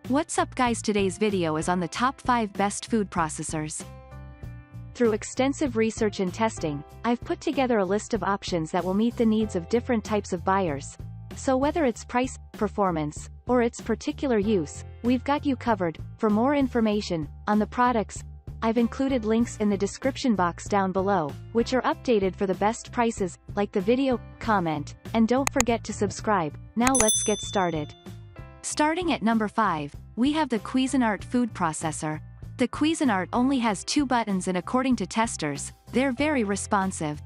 What's up guys, today's video is on the top 5 best food processors. Through extensive research and testing, I've put together a list of options that will meet the needs of different types of buyers. So whether it's price, performance, or its particular use, we've got you covered. For more information on the products, I've included links in the description box down below, which are updated for the best prices. Like the video, comment, and don't forget to subscribe. Now let's get started. Starting at number 5, we have the Cuisinart food processor. The Cuisinart only has 2 buttons, and according to testers, they're very responsive.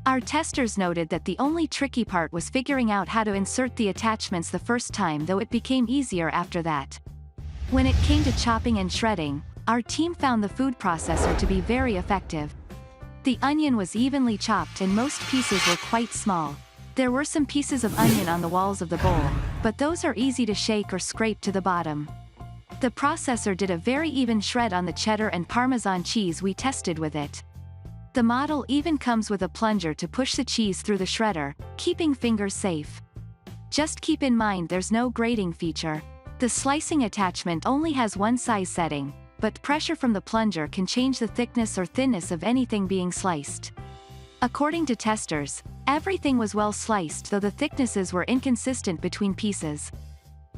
Our testers noted that the only tricky part was figuring out how to insert the attachments the first time, though it became easier after that. When it came to chopping and shredding, our team found the food processor to be very effective. The onion was evenly chopped and most pieces were quite small. There were some pieces of onion on the walls of the bowl, but those are easy to shake or scrape to the bottom. The processor did a very even shred on the cheddar and Parmesan cheese we tested with it. The model even comes with a plunger to push the cheese through the shredder, keeping fingers safe. Just keep in mind there's no grating feature. The slicing attachment only has one size setting, but pressure from the plunger can change the thickness or thinness of anything being sliced. According to testers, everything was well sliced, though the thicknesses were inconsistent between pieces.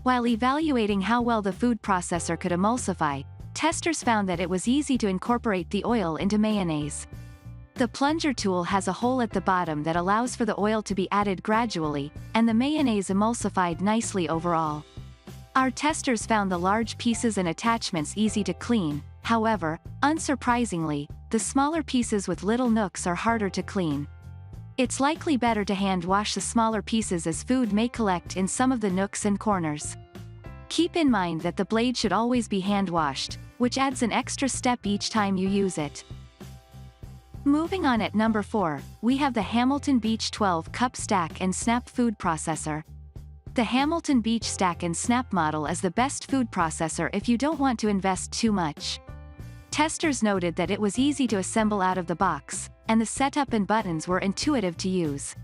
While evaluating how well the food processor could emulsify, testers found that it was easy to incorporate the oil into mayonnaise. The plunger tool has a hole at the bottom that allows for the oil to be added gradually, and the mayonnaise emulsified nicely overall. Our testers found the large pieces and attachments easy to clean. However, unsurprisingly, the smaller pieces with little nooks are harder to clean. It's likely better to hand wash the smaller pieces, as food may collect in some of the nooks and corners. Keep in mind that the blade should always be hand washed, which adds an extra step each time you use it. Moving on, at number 4, we have the Hamilton Beach 12 Cup Stack and Snap food processor. The Hamilton Beach Stack and Snap model is the best food processor if you don't want to invest too much. Testers noted that it was easy to assemble out of the box, and the setup and buttons were intuitive to use.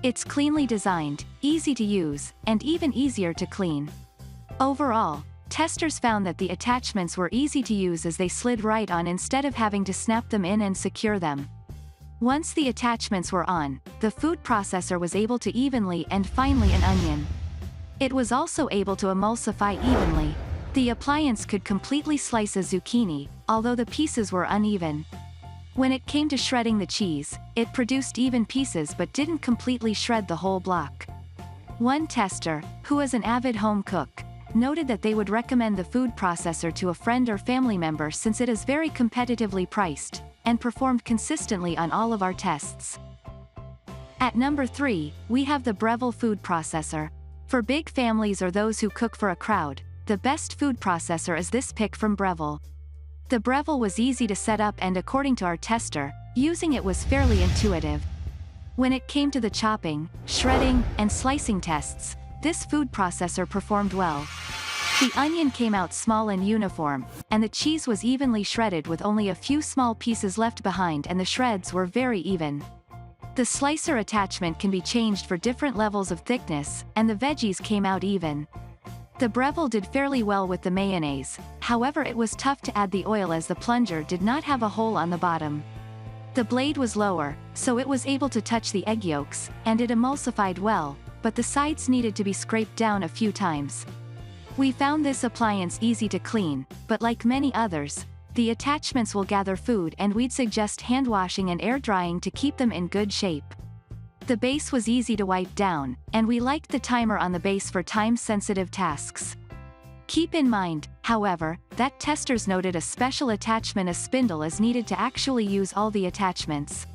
It's cleanly designed, easy to use, and even easier to clean. Overall, testers found that the attachments were easy to use as they slid right on instead of having to snap them in and secure them. Once the attachments were on, the food processor was able to evenly and finely an onion. It was also able to emulsify evenly. The appliance could completely slice a zucchini, although the pieces were uneven. When it came to shredding the cheese, it produced even pieces but didn't completely shred the whole block. One tester, who is an avid home cook, noted that they would recommend the food processor to a friend or family member since it is very competitively priced, and performed consistently on all of our tests. At number 3, we have the Breville food processor. For big families or those who cook for a crowd, the best food processor is this pick from Breville. The Breville was easy to set up, and according to our tester, using it was fairly intuitive. When it came to the chopping, shredding, and slicing tests, this food processor performed well. The onion came out small and uniform, and the cheese was evenly shredded with only a few small pieces left behind, and the shreds were very even. The slicer attachment can be changed for different levels of thickness, and the veggies came out even. The Breville did fairly well with the mayonnaise, however it was tough to add the oil as the plunger did not have a hole on the bottom. The blade was lower, so it was able to touch the egg yolks, and it emulsified well, but the sides needed to be scraped down a few times. We found this appliance easy to clean, but like many others, the attachments will gather food, and we'd suggest hand washing and air drying to keep them in good shape. The base was easy to wipe down, and we liked the timer on the base for time-sensitive tasks. Keep in mind, however, that testers noted a special attachment, a spindle, is needed to actually use all the attachments.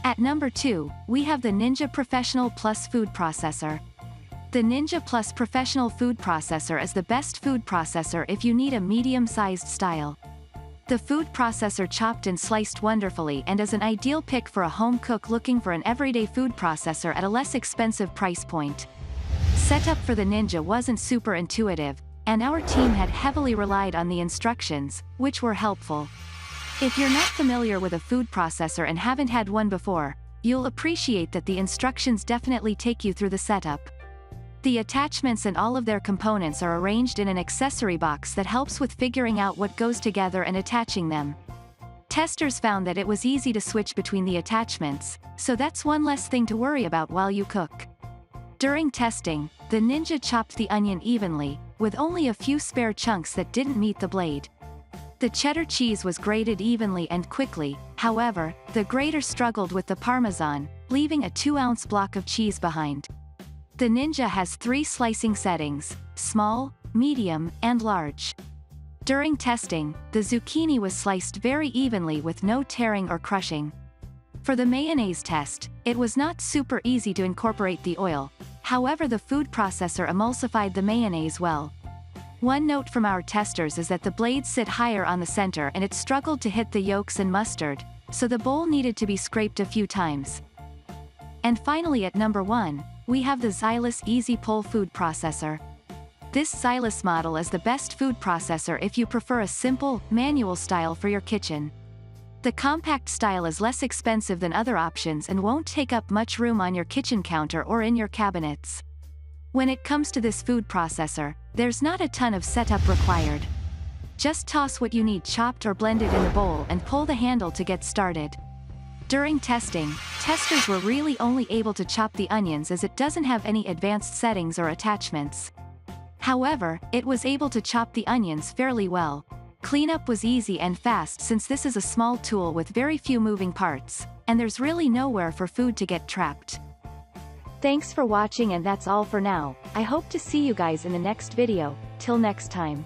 At number 2, we have the Ninja Professional Plus food processor. The Ninja Plus Professional food processor is the best food processor if you need a medium-sized style. The food processor chopped and sliced wonderfully and is an ideal pick for a home cook looking for an everyday food processor at a less expensive price point. Setup for the Ninja wasn't super intuitive, and our team had heavily relied on the instructions, which were helpful. If you're not familiar with a food processor and haven't had one before, you'll appreciate that the instructions definitely take you through the setup. The attachments and all of their components are arranged in an accessory box that helps with figuring out what goes together and attaching them. Testers found that it was easy to switch between the attachments, so that's one less thing to worry about while you cook. During testing, the Ninja chopped the onion evenly, with only a few spare chunks that didn't meet the blade. The cheddar cheese was grated evenly and quickly, however, the grater struggled with the Parmesan, leaving a 2-ounce block of cheese behind. The Ninja has 3 slicing settings: small, medium, and large. During testing, the zucchini was sliced very evenly with no tearing or crushing. For the mayonnaise test, it was not super easy to incorporate the oil, however the food processor emulsified the mayonnaise well. One note from our testers is that the blades sit higher on the center and it struggled to hit the yolks and mustard, so the bowl needed to be scraped a few times. And finally at number 1, we have the Xylus Easy Pull food processor. This Xylus model is the best food processor if you prefer a simple, manual style for your kitchen. The compact style is less expensive than other options and won't take up much room on your kitchen counter or in your cabinets. When it comes to this food processor, there's not a ton of setup required. Just toss what you need chopped or blended in the bowl and pull the handle to get started. During testing, testers were really only able to chop the onions as it doesn't have any advanced settings or attachments. However, it was able to chop the onions fairly well. Cleanup was easy and fast since this is a small tool with very few moving parts, and there's really nowhere for food to get trapped. Thanks for watching, and that's all for now. I hope to see you guys in the next video. Till next time.